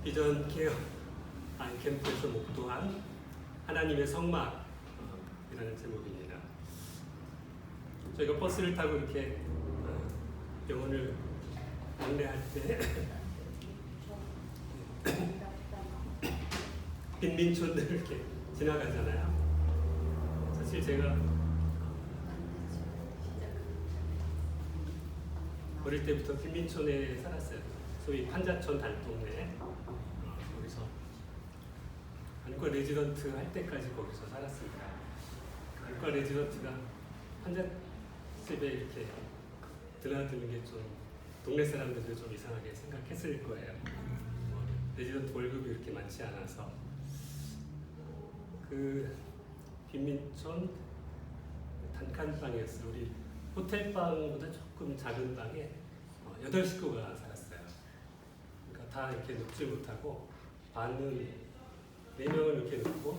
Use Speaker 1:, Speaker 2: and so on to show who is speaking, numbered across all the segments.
Speaker 1: 비전 케어 아이캠프에서 목도한 하나님의 성막이라는 제목입니다. 저희가 버스를 타고 이렇게 병원을 안내할 때 빈민촌들 이렇게 지나가잖아요. 사실 제가 어릴 때부터 빈민촌에 살았어요. 소위 판자촌 달동네. 거기서 안과 레지던트 할 때까지 거기서 살았습니다. 안과 레지던트가 판잣집에 이렇게 드나드는 게 좀 동네 사람들도 좀 이상하게 생각했을 거예요. 레지던트 월급이 이렇게 많지 않아서 그 빈민촌 단칸방이었어요. 우리 호텔방보다 조금 작은 방에 8식구가 살았어요. 그러니까 다 이렇게 눕지 못하고 반은 4명을 이렇게 눕고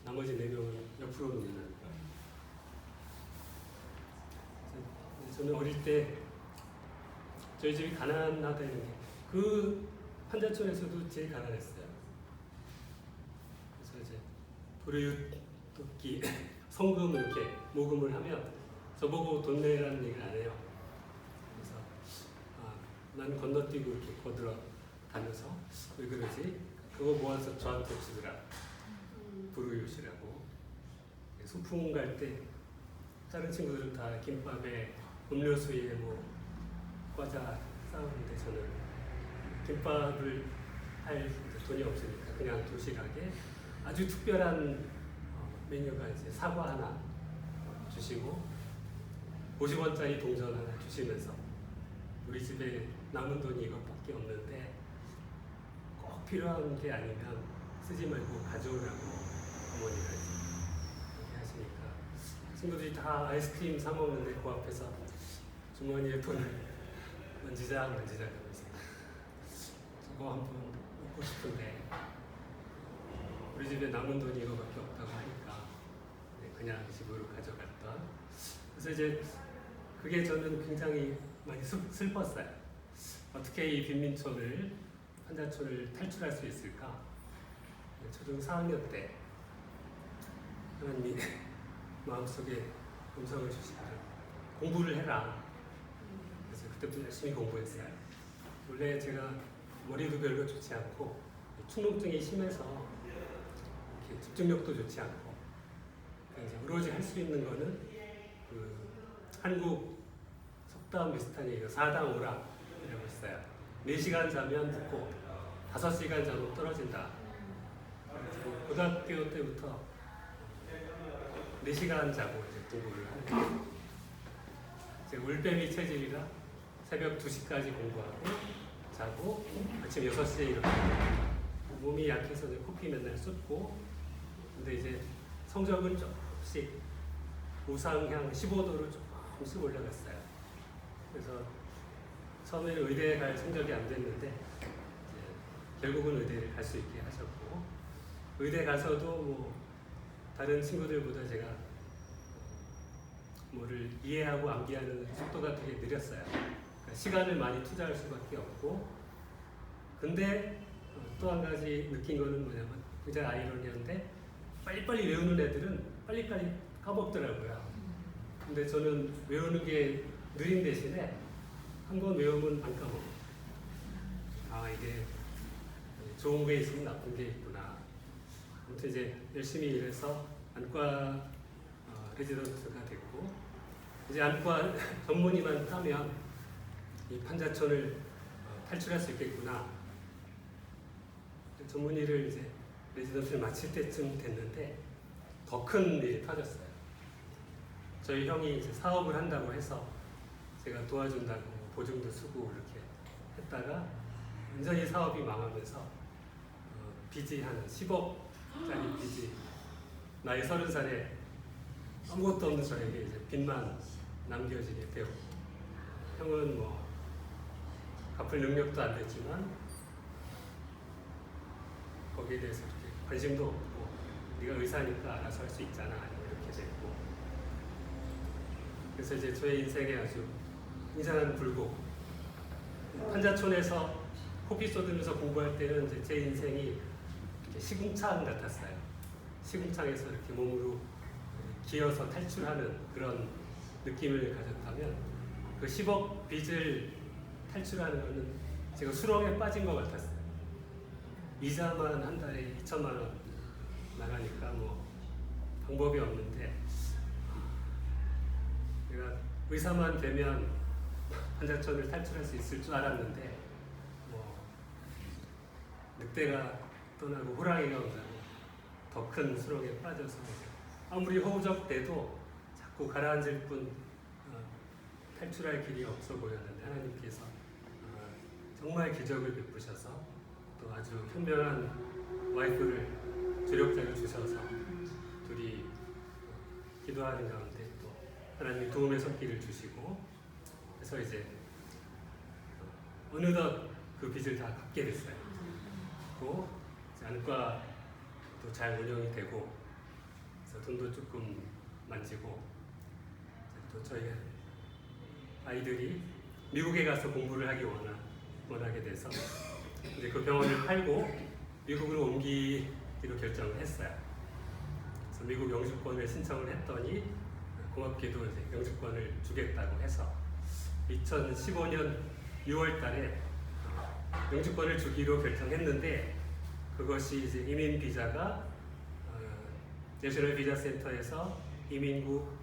Speaker 1: 나머지 4명은 옆으로 눕는 거예요. 저는 어릴 때 저희 집이 가난하다는 게 그 판자촌에서도 제일 가난했어요. 그래서 이제 불우유독기 성금을 이렇게 모금을 하면 저보고 돈 내라는 얘기를 안 해요. 그래서 난 건너뛰고 이렇게 거들어 다녀서 왜 그러지? 그거 모아서 저한테 주더라. 불우유시라고. 소풍 갈 때 다른 친구들은 다 김밥에 음료수에 뭐 과자 싸우는데 저는 김밥을 할 돈이 없으니까 그냥 도시락에 아주 특별한 메뉴가 이제 사과 하나 주시고 50원짜리 동전 하나 주시면서 우리 집에 남은 돈이 이것밖에 없는데 꼭 필요한 게 아니면 쓰지 말고 가져오라고 어머니가 이렇게 하시니까 친구들이 다 아이스크림 사 먹는데 그 앞에서 주머니에 돈을 만지작 하면서 저거 한번 먹고 싶은데 우리 집에 남은 돈이 이거밖에 없다고 하니까 그냥 집으로 가져갔던. 그래서 이제 그게 저는 굉장히 많이 슬펐어요. 어떻게 이 빈민촌을 판자촌을 탈출할 수 있을까? 초등 4학년 때 하나님이 마음속에 음성을 주시기를 공부를 해라. 그래서 그때부터 열심히 공부했어요. 원래 제가 머리도 별로 좋지 않고 충농증이 심해서 이렇게 집중력도 좋지 않고 이제 오로지 할 수 있는 거는 그 한국 속담 비슷한 4당 5락이라고 있어요. 4시간 자면 듣고 5시간 자면 떨어진다. 그래서 고등학교 때부터 4시간 자고 이제 공부를 하는 거예요. 제가 올빼미 체질이라 새벽 2시까지 공부하고 자고 아침 6시에 일어나고 몸이 약해서 코피 맨날 쏟고 근데 이제 성적은 조금씩 우상향 15도로 조금씩 올라갔어요. 그래서 처음에 의대에 갈 성적이 안 됐는데 결국은 의대를 갈 수 있게 하셨고 의대 가서도 뭐 다른 친구들보다 제가 뭐를 이해하고 암기하는 속도가 되게 느렸어요. 그러니까 시간을 많이 투자할 수밖에 없고 근데 또 한 가지 느낀 거는 뭐냐면 굉장히 아이러니한데 빨리빨리 외우는 애들은 빨리빨리 까먹더라고요. 근데 저는 외우는 게 느린 대신에 한 번 외우면 안 까먹어요. 이게 좋은 게 있으면 나쁜 게 있구나. 아무튼 이제 열심히 일해서 안과 레지던트가 됐고 이제 안과 전문의만 따면 이 판자촌을 탈출할 수 있겠구나. 전문의를 이제 레지던트를 마칠 때쯤 됐는데 더 큰 일이 터졌어요. 저희 형이 이제 사업을 한다고 해서 제가 도와준다고 보증도 쓰고 이렇게 했다가 완전히 사업이 망하면서 빚이 한 10억짜리 빚이 나이 30살에 아무것도 없는 저에게 이제 빚만 남겨지게 되었고 형은 뭐 갚을 능력도 안 됐지만 거기에 대해서 이렇게 관심도 없고 네가 의사니까 알아서 할 수 있잖아 이렇게 됐고 그래서 이제 저의 인생에 아주 굉장한 굴곡 판자촌에서 코피 쏟으면서 공부할 때는 이제 제 인생이 이렇게 시궁창 같았어요. 시궁창에서 이렇게 몸으로 기어서 탈출하는 그런 느낌을 가졌다면 그 10억 빚을 탈출하는 것은 제가 수렁에 빠진 것 같았어요. 이자만 한 달에 2천만 원 나가니까 뭐 방법이 없는데 내가 의사만 되면 환자촌을 탈출할 수 있을 줄 알았는데 뭐 늑대가 떠나고 호랑이가 온다고 더 큰 수렁에 빠져서 아무리 허우적대도 자꾸 가라앉을 뿐 탈출할 길이 없어 보였는데 하나님께서 정말 기적을 베푸셔서 또 아주 현명한 와이프를 조력자를 주셔서 둘이 기도하는 가운데 또 하나님이 도움의 손길을 주시고 그래서 이제 어느덧 그 빚을 다 갚게 됐어요. 그리고 안과도 잘 운영이 되고 그래서 돈도 조금 만지고 또 저희 아이들이 미국에 가서 공부를 하기 원하게 돼서 이제 그 병원을 팔고 미국으로 옮기기로 결정을 했어요. 그래서 미국 영주권을 신청을 했더니 고맙게도 이제 영주권을 주겠다고 해서 2015년 6월 달에 영주권을 주기로 결정했는데 그것이 이제 이민 비자가 내셔널 비자 센터에서 이민국,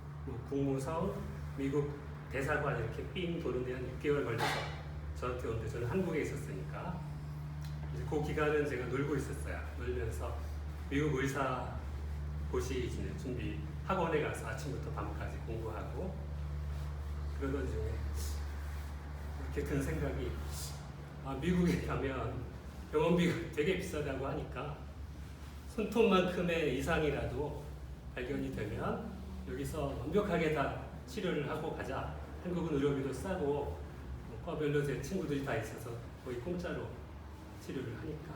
Speaker 1: 국무성, 미국 대사관 이렇게 삥 도는데 한 6개월 걸려서 저한테 오는데 저는 한국에 있었으니까 이제 그 기간은 제가 놀고 있었어요. 놀면서 미국 의사 고시 준비 학원에 가서 아침부터 밤까지 공부하고 그러던 중에 이렇게 든 생각이 미국에 가면 병원비가 되게 비싸다고 하니까 손톱만큼의 이상이라도 발견이 되면 여기서 완벽하게 다 치료를 하고 가자. 한국은 의료비도 싸고 과별로 제 친구들이 다 있어서 거의 공짜로 치료를 하니까.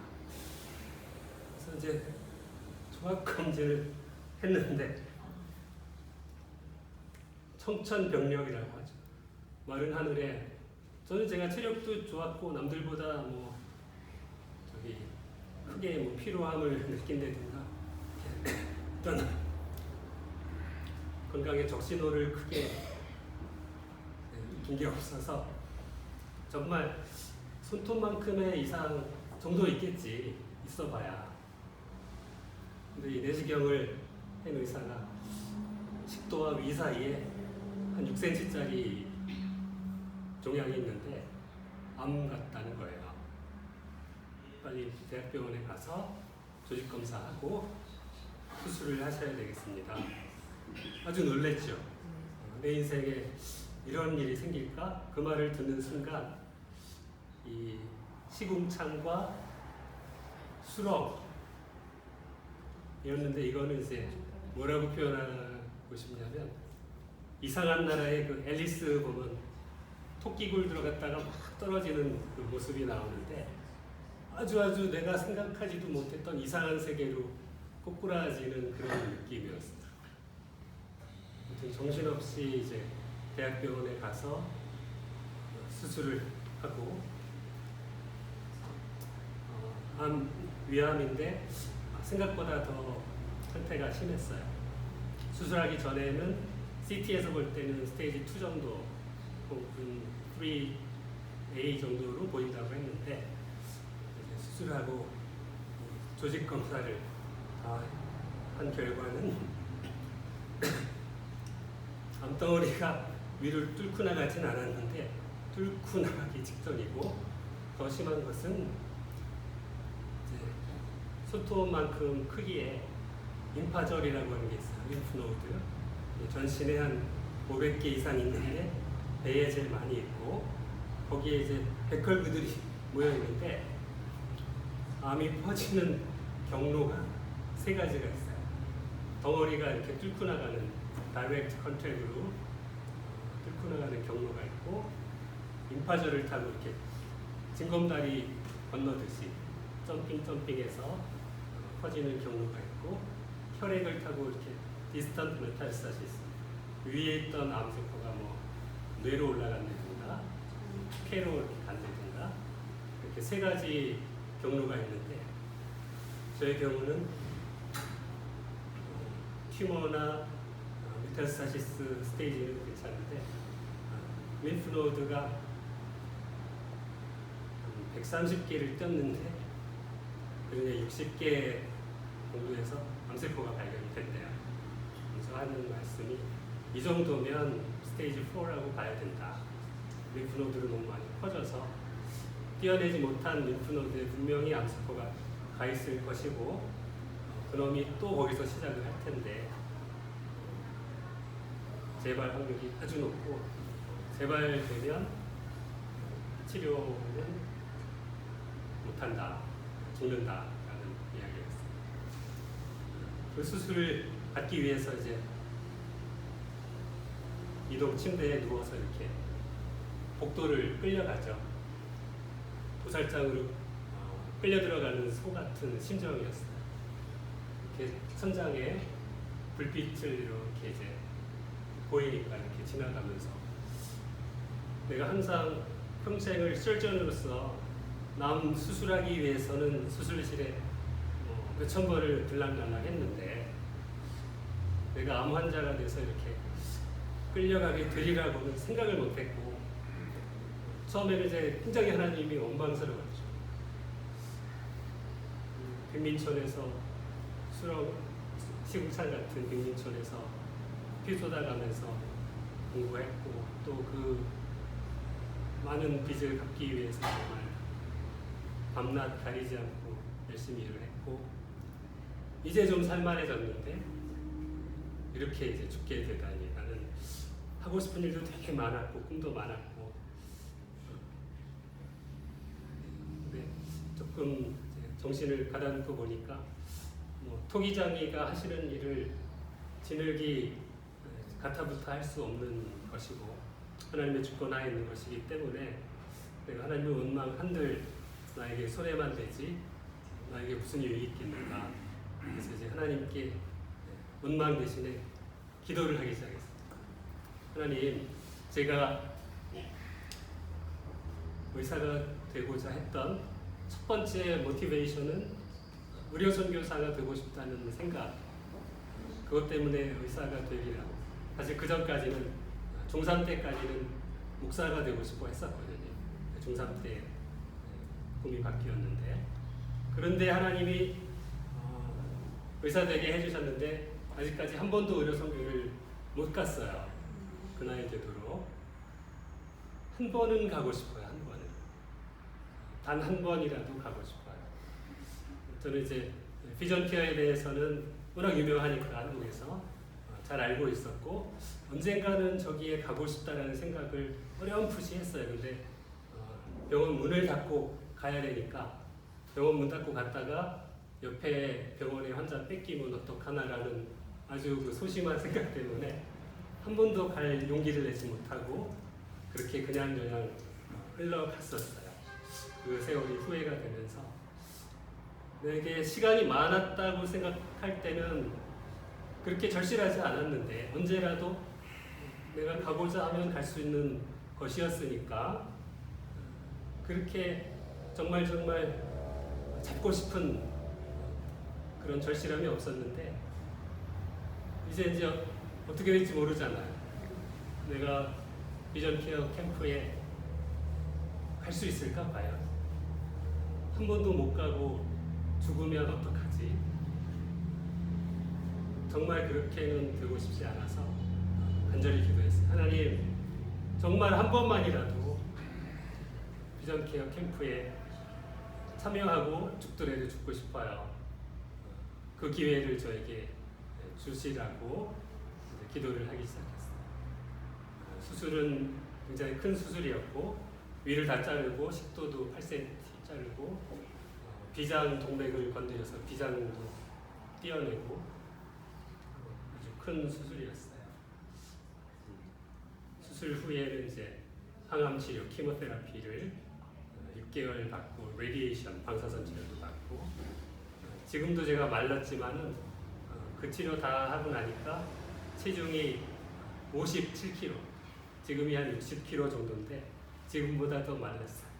Speaker 1: 그래서 이제 종합검진을 했는데 청천벽력이라고 하죠. 마른 하늘에 저는 제가 체력도 좋았고 남들보다 뭐 크게 뭐 피로함을 느낀다든가 어떤 건강에 적신호를 크게 느낀 게 없어서 정말 손톱만큼의 이상 정도 있겠지 있어봐야. 근데 이 내시경을 한 의사가 식도와 위 사이에 한 6cm짜리 종양이 있는데 암 같다는 거예요. 빨리 대학병원에 가서 조직검사하고 수술을 하셔야 되겠습니다. 아주 놀랬죠. 내 인생에 이런 일이 생길까? 그 말을 듣는 순간 이 시궁창과 수렁이었는데 이거는 이제 뭐라고 표현하고 싶냐면 이상한 나라의 그 앨리스 보면 토끼굴 들어갔다가 막 떨어지는 그 모습이 나오는데 아주 내가 생각하지도 못했던 이상한 세계로 꼬꾸라지는 그런 느낌이었어요. 아무튼 정신없이 이제 대학병원에 가서 수술을 하고 위암인데 생각보다 더 상태가 심했어요. 수술하기 전에는 CT에서 볼 때는 스테이지 2 정도 혹은 3A 정도로 보인다고 했는데 수술하고 조직 검사를 한 결과는 암덩어리가 위를 뚫고 나가진 않았는데 뚫고 나가기 직전이고 더 심한 것은 손톱만큼 크기의 림파절이라고 하는 게 있어요. 림프노드. 전신에 한 500개 이상 있는데 배에 제일 많이 있고 거기에 이제 백혈구들이 모여 있는데 암이 퍼지는 경로가 3가지가 있어요. 덩어리가 이렇게 뚫고 나가는 다이렉트 컨택으로 뚫고 나가는 경로가 있고 림파절을 타고 이렇게 징검다리 건너듯이 점핑해서 퍼지는 경로가 있고 혈액을 타고 이렇게 디스턴트 메타스타시스 위에 있던 암세포가 뭐 뇌로 올라간다든가 폐로 이렇게 간다든가 이렇게 세 가지 경로가 있는데 저의 경우는 튜머나 메타스타시스 스테이지는 괜찮은데 림프노드가 130개를 떴는데 그중에 60개 정도에서 암세포가 발견이 됐대요. 그래서 하는 말씀이 이 정도면 스테이지 4라고 봐야 된다. 림프노드로 너무 많이 퍼져서 띄어내지 못한 림프노드에 분명히 암세포가 가 있을 것이고 그놈이 또 거기서 시작을 할 텐데 재발 확률이 아주 높고 재발되면 치료는 못한다, 죽는다라는 이야기였어요. 그 수술을 받기 위해서 이제 이동 침대에 누워서 이렇게 복도를 끌려가죠. 도살장으로 끌려 들어가는 소 같은 심정이었어요. 이렇게 천장에 불빛을 이렇게 이제 보이니까 이렇게 지나가면서 내가 항상 평생을 설전으로서 남 수술하기 위해서는 수술실에 몇천 번을 들락날락 했는데 내가 암 환자가 돼서 이렇게 끌려가게 되리라고는 생각을 못했고 처음에는 이제 굉장히 하나님이 원망스러웠죠. 빅민촌에서 시궁산 같은 빅민촌에서 피 쏟아가면서 공부했고 또 그 많은 빚을 갚기 위해서 정말 밤낮 가리지 않고 열심히 일을 했고 이제 좀 살만해졌는데 이렇게 이제 죽게 되다니 나는 하고 싶은 일도 되게 많았고 꿈도 많았고 근데 조금 이제 정신을 가다놓고 보니까 토기장이가 하시는 일을 지늘기 가타부타 할 수 없는 것이고 하나님의 주권하에 있는 것이기 때문에 내가 하나님의 원망 한들 나에게 손해만 되지 나에게 무슨 유익이 있겠는가. 그래서 이제 하나님께 원망 대신에 기도를 하기 시작했습니다. 하나님, 제가 의사가 되고자 했던 첫 번째 모티베이션은 의료 선교사가 되고 싶다는 생각, 그것 때문에 의사가 되리라. 사실 그 전까지는 중3 때까지는 목사가 되고 싶어 했었거든요. 중3 때 꿈이 바뀌었는데 그런데 하나님이 의사 되게 해주셨는데 아직까지 한 번도 의료 선교를 못 갔어요. 그 나이 되도록 한 번은 가고 싶어요. 한 번은 단 한 번이라도 가고 싶어요. 저는 이제 비전 케어에 대해서는 워낙 유명하니까 한국에서 잘 알고 있었고 언젠가는 저기에 가고 싶다라는 생각을 어렴풋이 했어요. 근데 병원 문을 닫고 가야 되니까 병원 문 닫고 갔다가 옆에 병원에 환자 뺏기면 어떡하나라는 아주 그 소심한 생각 때문에 한 번도 갈 용기를 내지 못하고 그렇게 그냥 흘러갔었어요. 그 세월이 후회가 되면서 내게 시간이 많았다고 생각할 때는 그렇게 절실하지 않았는데 언제라도 내가 가고자 하면 갈 수 있는 것이었으니까 그렇게 정말 잡고 싶은 그런 절실함이 없었는데 이제 어떻게 될지 모르잖아요. 내가 비전 케어 캠프에 갈 수 있을까 봐요. 한 번도 못 가고 죽으면 어떡하지? 정말 그렇게는 되고 싶지 않아서 간절히 기도했어요. 하나님, 정말 한 번만이라도 비전 케어 캠프에 참여하고 죽더라도 죽고 싶어요. 그 기회를 저에게 주시라고 기도를 하기 시작했어요. 수술은 굉장히 큰 수술이었고 위를 다 자르고 식도도 8cm 자르고 비장 동맥을 건드려서 비장도 떼어내고 아주 큰 수술이었어요. 수술 후에는 이제 항암 치료, 키모테라피를 6개월 받고 레디에이션, 방사선 치료도 받고 지금도 제가 말랐지만은 그 치료 다 하고 나니까 체중이 57kg, 지금이 한 60kg 정도인데 지금보다 더 말랐어요.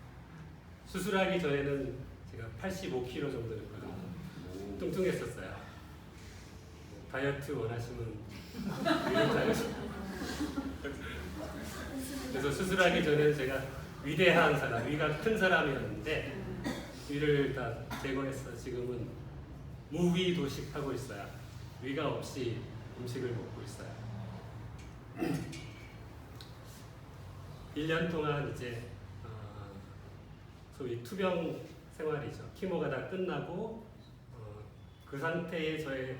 Speaker 1: 수술하기 전에는 제가 85kg 정도였거든요. 뚱뚱했었어요. 다이어트 원하시면 그래서 수술하기 전에는 제가 위대한 사람, 위가 큰 사람이었는데 위를 다 제거해서 지금은 무위 도식하고 있어요. 위가 없이 음식을 먹고 있어요. 1년 동안 이제 소위 투병 생활이죠. 키모가 다 끝나고 그 상태의 저의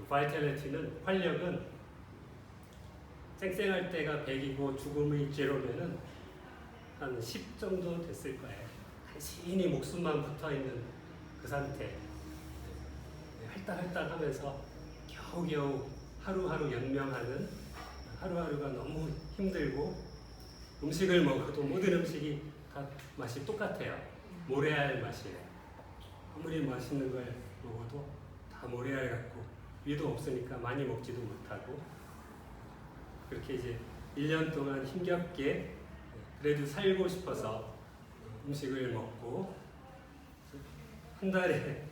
Speaker 1: 바이탈리티는, 활력은 쌩쌩할 때가 100이고 죽음의 제로면은 한 10 정도 됐을 거예요. 간신히 목숨만 붙어있는 그 상태. 할딱할딱 하면서 겨우겨우 하루하루 연명하는, 하루하루가 너무 힘들고 음식을 먹어도 모든 음식이 다 맛이 똑같아요. 모래알 맛이에요. 아무리 맛있는 걸 먹어도 다 모래알 같고 위도 없으니까 많이 먹지도 못하고, 그렇게 이제 1년 동안 힘겹게 그래도 살고 싶어서 음식을 먹고 한 달에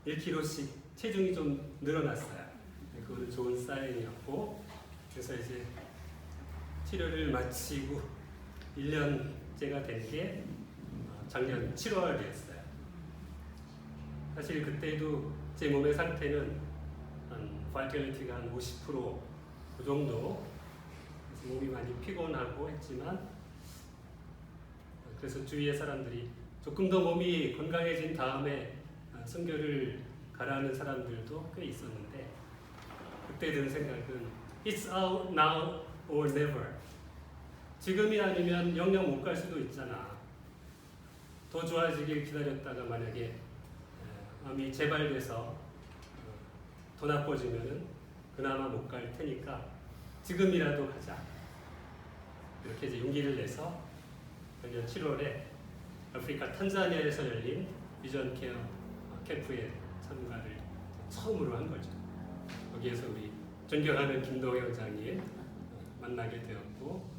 Speaker 1: 1kg씩 체중이 좀 늘어났어요. 그거는 좋은 사인이었고, 그래서 이제 치료를 마치고 1년째가 된 게 작년 7월이었어요. 사실 그때도 제 몸의 상태는 한 바이탈리티가 한 50%그 정도, 그래서 몸이 많이 피곤하고 했지만, 그래서 주위의 사람들이 조금 더 몸이 건강해진 다음에 선교를 가라는 사람들도 꽤 있었는데, 그때 든 생각은 It's out now or never. 지금이 아니면 영영 못 갈 수도 있잖아. 더 좋아지길 기다렸다가 만약에 암이 재발돼서 더 나빠지면은 그나마 못 갈 테니까 지금이라도 가자. 이렇게 이제 용기를 내서 작년 7월에 아프리카 탄자니아에서 열린 비전 케어 캠프에 참가를 처음으로 한 거죠. 거기에서 우리 존경하는 김동영 장님 만나게 되었고,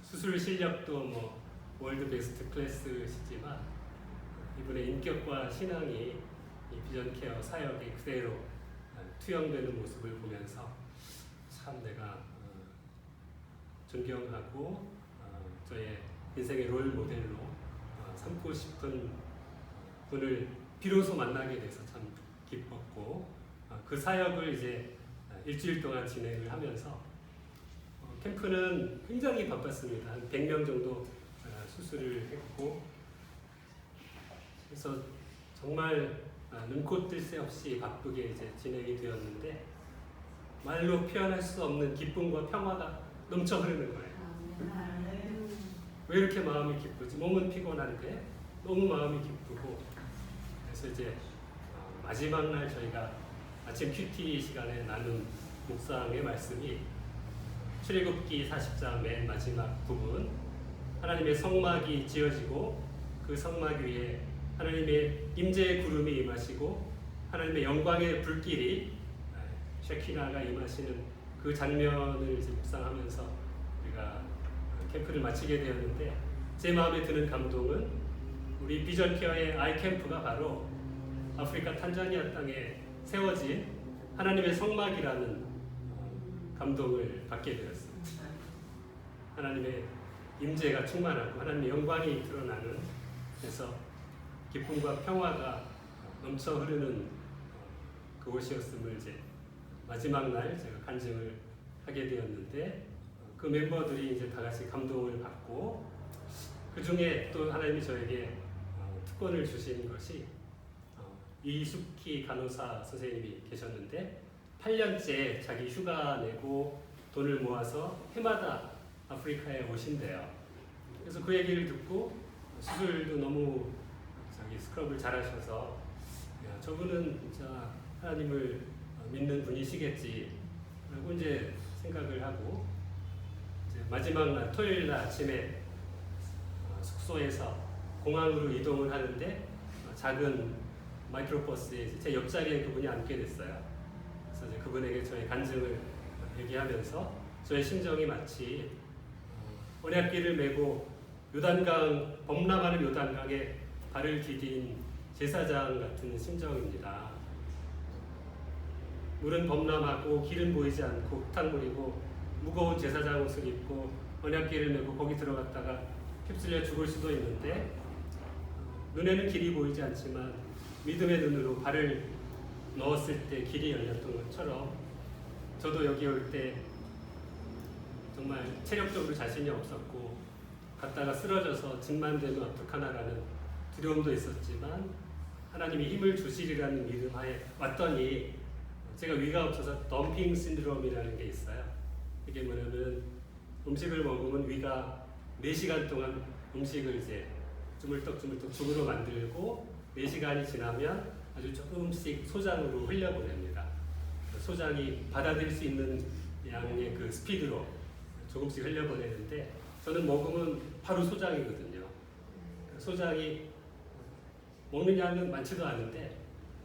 Speaker 1: 수술 실력도 뭐 월드 베스트 클래스시지만 이분의 인격과 신앙이 이 비전 케어 사역에 그대로 투영되는 모습을 보면서 참 내가 존경하고 저의 인생의 롤 모델로 삼고 싶은 분을 비로소 만나게 돼서 참 기뻤고, 그 사역을 이제 일주일 동안 진행을 하면서 캠프는 굉장히 바빴습니다. 한 100명 정도 수술을 했고, 그래서 정말 눈코 뜰 새 없이 바쁘게 이제 진행이 되었는데, 말로 표현할 수 없는 기쁨과 평화가 넘쳐 흐르는 거예요. 왜 이렇게 마음이 기쁘지? 몸은 피곤한데 너무 마음이 기쁘고, 그래서 이제 마지막 날 저희가 아침 큐티 시간에 나눈 묵상의 말씀이 출애굽기 40장 맨 마지막 부분, 하나님의 성막이 지어지고 그 성막 위에 하나님의 임재의 구름이 임하시고 하나님의 영광의 불길이 셰키나가 임하시는 그 장면을 이제 묵상하면서 우리가 캠프를 마치게 되었는데, 제 마음에 드는 감동은 우리 비전 케어의 아이캠프가 바로 아프리카 탄자니아 땅에 세워진 하나님의 성막이라는 감동을 받게 되었습니다. 하나님의 임재가 충만하고 하나님의 영광이 드러나는, 그래서 기쁨과 평화가 넘쳐 흐르는 그곳이었음을 이제 마지막 날 제가 간증을 하게 되었는데, 그 멤버들이 이제 다 같이 감동을 받고, 그 중에 또 하나님이 저에게 특권을 주신 것이 이숙희 간호사 선생님이 계셨는데 8년째 자기 휴가 내고 돈을 모아서 해마다 아프리카에 오신대요. 그래서 그 얘기를 듣고 수술도 너무 자기 스크럽을 잘하셔서, 야, 저분은 진짜 하나님을 믿는 분이시겠지 라고 이제 생각을 하고, 이제 마지막 날 토요일 날 아침에 숙소에서 공항으로 이동을 하는데 작은 마이크로버스에 제 옆자리에 그분이 앉게 됐어요. 그래서 이제 그분에게 저의 간증을 얘기하면서 저의 심정이 마치 언약궤를 메고 요단강, 범람하는 요단강에 발을 디딘 제사장 같은 심정입니다. 물은 범람하고 길은 보이지 않고 흙탕물이고 무거운 제사장 옷을 입고 언약궤를 메고 거기 들어갔다가 휩쓸려 죽을 수도 있는데 눈에는 길이 보이지 않지만 믿음의 눈으로 발을 넣었을 때 길이 열렸던 것처럼 저도 여기 올 때 정말 체력적으로 자신이 없었고 갔다가 쓰러져서 짐만 되면 어떡하나라는 두려움도 있었지만 하나님이 힘을 주시리라는 믿음 하에 왔더니 제가 위가 없어서 덤핑 신드롬이라는 게 있어요. 이게 뭐냐면 음식을 먹으면 위가 4시간 동안 음식을 이제 주물떡주물떡 죽으로 만들고 4시간이 지나면 아주 조금씩 소장으로 흘려보냅니다. 소장이 받아들일 수 있는 양의 그 스피드로 조금씩 흘려보내는데 저는 먹으면 바로 소장이거든요. 소장이 먹는 양은 많지도 않은데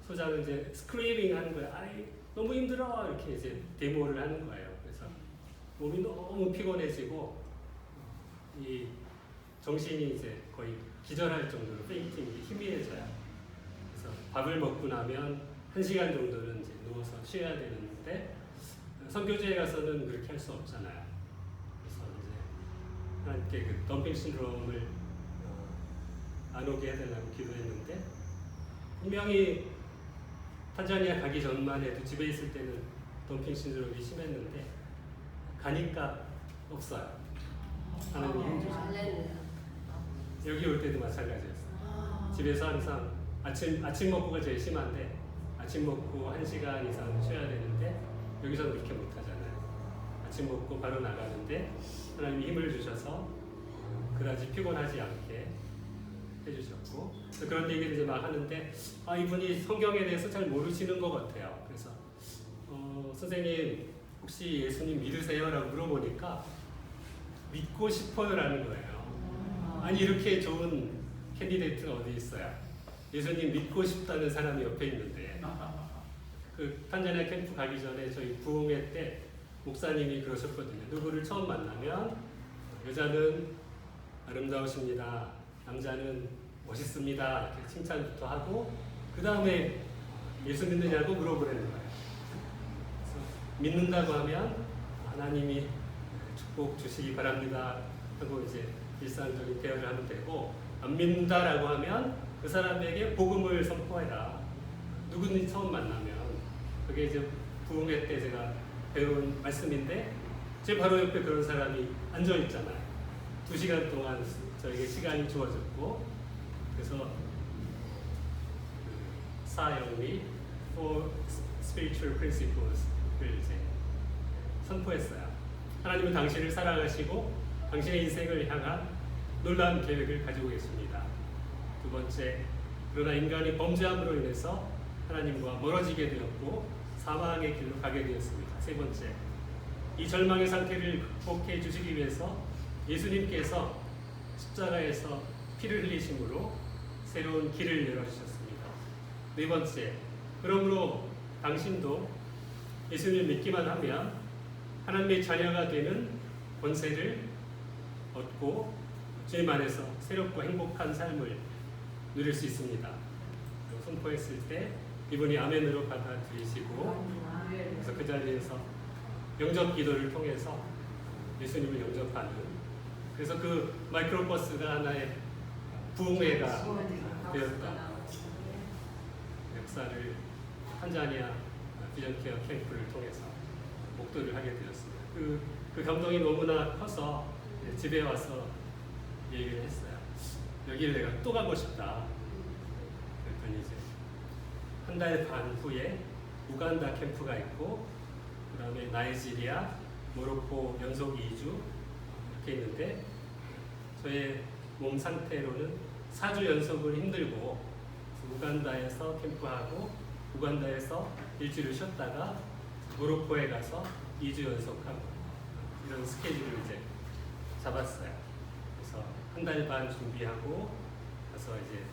Speaker 1: 소장은 이제 스크리밍 하는 거예요. 아이 너무 힘들어 이렇게 이제 데모를 하는 거예요. 그래서 몸이 너무 피곤해지고 이 정신이 이제 거의 기절할 정도로 페인팅이 희미해져요. 그래서 밥을 먹고 나면 1시간 정도는 이제 누워서 쉬어야 되는데 선교제에 가서는 그렇게 할 수 없잖아요. 그래서 이제 하나님께 그 덤핑 신드롬을 안 오게 해달라고 기도했는데 분명히 탄자니아 가기 전만 해도 집에 있을 때는 덤핑 신드롬이 심했는데 가니까 없어요. 하나님이 힘주셨고 여기 올 때도 마찬가지였어요. 집에서 항상 아침 먹고가 제일 심한데 아침 먹고 1시간 이상 쉬어야 되는데 여기서는 그렇게 못하잖아요. 아침 먹고 바로 나가는데 하나님이 힘을 주셔서 그다지 피곤하지 않게 해주셨고 그런 얘기를 이제 막 하는데 이분이 성경에 대해서 잘 모르시는 것 같아요. 그래서 선생님 혹시 예수님 믿으세요? 라고 물어보니까 믿고 싶어요 라는 거예요. 아니 이렇게 좋은 캔디데이트가 어디 있어요. 예수님 믿고 싶다는 사람이 옆에 있는데 그 탄자니아 캠프 가기 전에 저희 부흥회 때 목사님이 그러셨거든요. 누구를 처음 만나면 여자는 아름다우십니다. 남자는 멋있습니다. 이렇게 칭찬부터 하고 그 다음에 예수 믿느냐고 물어보라는 거예요. 그래서 믿는다고 하면 하나님이 축복 주시기 바랍니다 하고 이제 일상적인 대화를 하면 되고 안 믿는다라고 하면 그 사람에게 복음을 선포해라. 누구든지 처음 만나면 그게 이제 부흥회 때 제가 배운 말씀인데 제 바로 옆에 그런 사람이 앉아 있잖아요. 2시간 동안 저에게 시간이 주어졌고 그래서 사영리 for spiritual principles를 이제 선포했어요. 하나님은 당신을 사랑하시고 당신의 인생을 향한 놀라운 계획을 가지고 계십니다. 2번째, 그러나 인간이 범죄함으로 인해서 하나님과 멀어지게 되었고 사망의 길로 가게 되었습니다. 3번째, 이 절망의 상태를 극복해 주시기 위해서 예수님께서 십자가에서 피를 흘리심으로 새로운 길을 열어주셨습니다. 4번째, 그러므로 당신도 예수님을 믿기만 하면 하나님의 자녀가 되는 권세를 얻고 주님 안에서 새롭고 행복한 삶을 누릴 수 있습니다. 선포했을 때 이분이 아멘으로 받아들이시고 그래서 그 자리에서 영접 기도를 통해서 예수님을 영접하는 그래서 그 마이크로버스가 하나의 부흥회가 되었다. 역사를 탄자니아 비전케어 캠프를 통해서 목도를 하게 되었습니다. 그 감동이 너무나 커서 집에 와서 얘기를 했어요. 여기를 내가 또 가고 싶다. 그랬더니 이제 한 달 반 후에 우간다 캠프가 있고 그 다음에 나이지리아, 모로코 연속 2주 이렇게 있는데 저의 몸 상태로는 4주 연속은 힘들고 우간다에서 캠프하고 우간다에서 일주일을 쉬었다가 모로코에 가서 2주 연속하고 이런 스케줄을 이제 잡았어요. 그래서 한 달 반 준비하고 가서 이제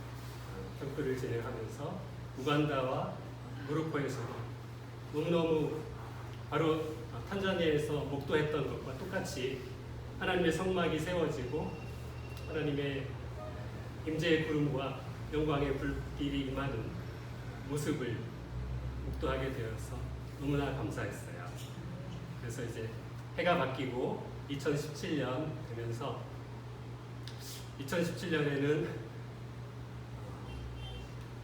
Speaker 1: 캠프를 진행하면서 우간다와 모로코에서도 너무너무 바로 탄자니아에서 목도했던 것과 똑같이 하나님의 성막이 세워지고 하나님의 임재의 구름과 영광의 불길이 임하는 모습을 목도하게 되어서 너무나 감사했어요. 그래서 이제 해가 바뀌고 2017년 되면서 2017년에는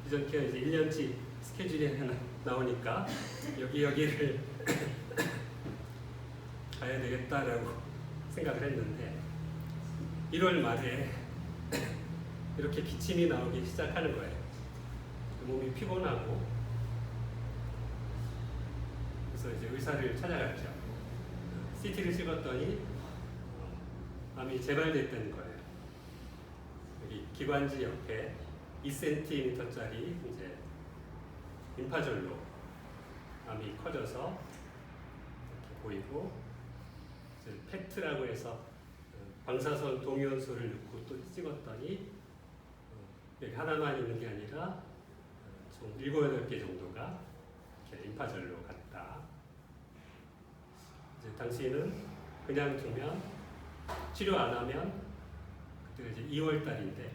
Speaker 1: 이전 기간 이제 1년치 스케줄이 하나 나오니까 여기를 가야 되겠다라고 생각을 했는데 1월 말에 이렇게 기침이 나오기 시작하는 거예요. 몸이 피곤하고 그래서 이제 의사를 찾아갔죠. CT를 찍었더니 암이 재발됐다는 거예요. 여기 기관지 옆에 2cm짜리 이제 림파절로 암이 커져서 이렇게 보이고 이제 페트라고 해서 방사선 동위원소를 넣고 또 찍었더니 여기 하나만 있는 게 아니라 총 7, 8개 정도가 이렇게 림파절로 갔다. 이제 당시에는 그냥 두면 치료 안 하면 그때가 이제 2월 달인데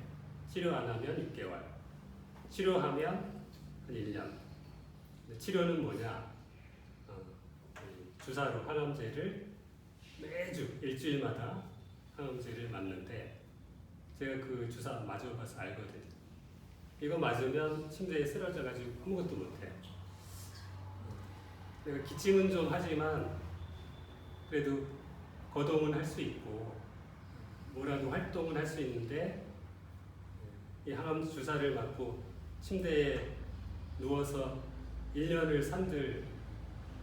Speaker 1: 치료 안 하면 6개월, 치료하면 한 1년. 치료는 뭐냐? 주사로 항암제를 매주 일주일마다 항암제를 맞는데 제가 그 주사 맞아봐서 알거든요. 이거 맞으면 침대에 쓰러져가지고 아무것도 못해요. 내가 기침은 좀 하지만 그래도 거동은 할 수 있고 뭐라도 활동은 할 수 있는데 이 항암 주사를 맞고 침대에 누워서 1년을 산들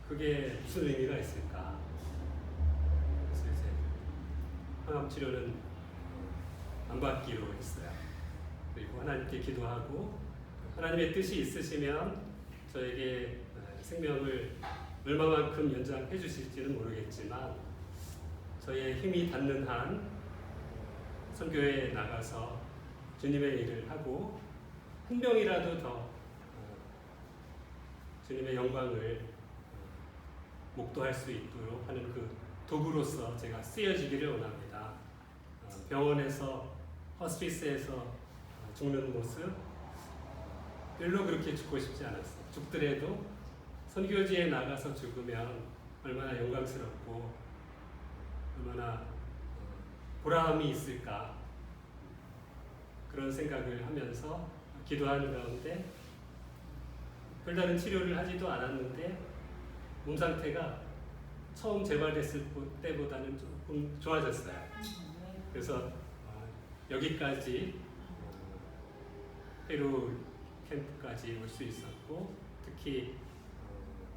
Speaker 1: 그게 무슨 의미가 있을까? 그래서 이제 항암 치료는 안 받기로 했어요. 그리고 하나님께 기도하고 하나님의 뜻이 있으시면 저에게 생명을 얼마만큼 연장해 주실지는 모르겠지만 저의 힘이 닿는 한 선교회에 나가서 주님의 일을 하고 한 명이라도 더 주님의 영광을 목도할 수 있도록 하는 그 도구로서 제가 쓰여지기를 원합니다. 병원에서 허스피스에서 죽는 모습 별로 그렇게 죽고 싶지 않았어요. 죽더라도 선교지에 나가서 죽으면 얼마나 영광스럽고 얼마나 보람이 있을까 그런 생각을 하면서 기도하는 가운데 별다른 치료를 하지도 않았는데 몸 상태가 처음 재발됐을 때보다는 조금 좋아졌어요. 그래서 여기까지 페루 캠프까지 올 수 있었고 특히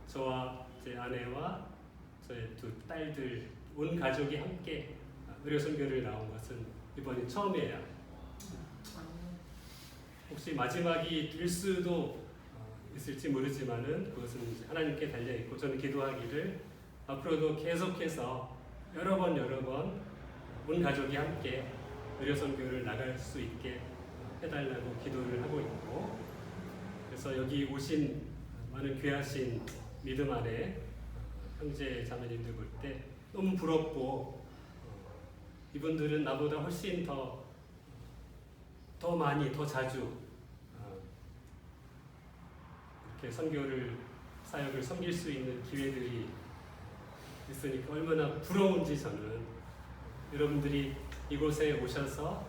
Speaker 1: 저와 제 아내와 저의 두 딸들 온 가족이 함께 의료 선교를 나온 것은 이번이 처음이에요. 혹시 마지막이 될 수도 있을지 모르지만은 그것은 하나님께 달려 있고 저는 기도하기를 앞으로도 계속해서 여러 번 온 가족이 함께 의료 선교를 나갈 수 있게 해달라고 기도를 하고 있고 그래서 여기 오신 많은 귀하신 믿음 안에 형제 자매님들 볼 때 너무 부럽고 이분들은 나보다 훨씬 더 많이 더 자주 이렇게 선교를 사역을 섬길 수 있는 기회들이 있으니까 얼마나 부러운지 저는 여러분들이 이곳에 오셔서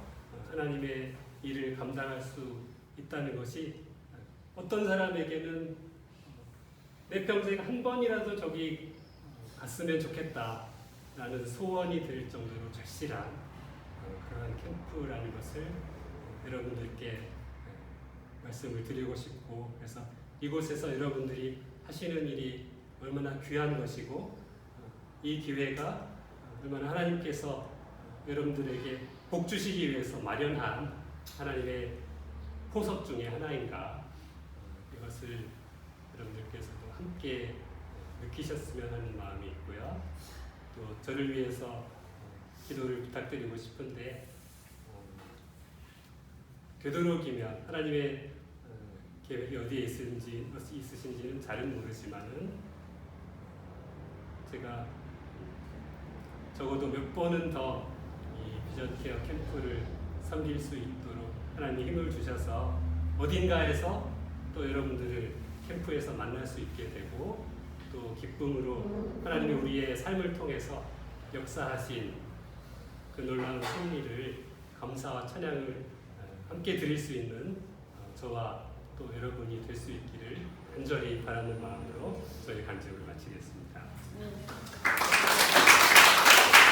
Speaker 1: 하나님의 일을 감당할 수 있다는 것이 어떤 사람에게는 내 평생 한 번이라도 저기 갔으면 좋겠다라는 소원이 될 정도로 절실한 그러한 캠프라는 것을 여러분들께 말씀을 드리고 싶고 그래서 이곳에서 여러분들이 하시는 일이 얼마나 귀한 것이고 이 기회가 얼마나 하나님께서 여러분들에게 복 주시기 위해서 마련한 하나님의 포석 중에 하나인가 이것을 여러분들께서도 함께 느끼셨으면 하는 마음이 있고요. 또 저를 위해서 기도를 부탁드리고 싶은데 되도록이면 하나님의 계획이 어디에 있으신지는 잘은 모르지만은 제가 적어도 몇 번은 더 이 비전 케어 캠프를 섬길 수 있도록 하나님이 힘을 주셔서 어딘가에서 또 여러분들을 캠프에서 만날 수 있게 되고 또 기쁨으로 하나님이 우리의 삶을 통해서 역사하신 그 놀라운 승리를 감사와 찬양을 함께 드릴 수 있는 저와 또 여러분이 될 수 있기를 간절히 바라는 마음으로 저희 간증을 마치겠습니다.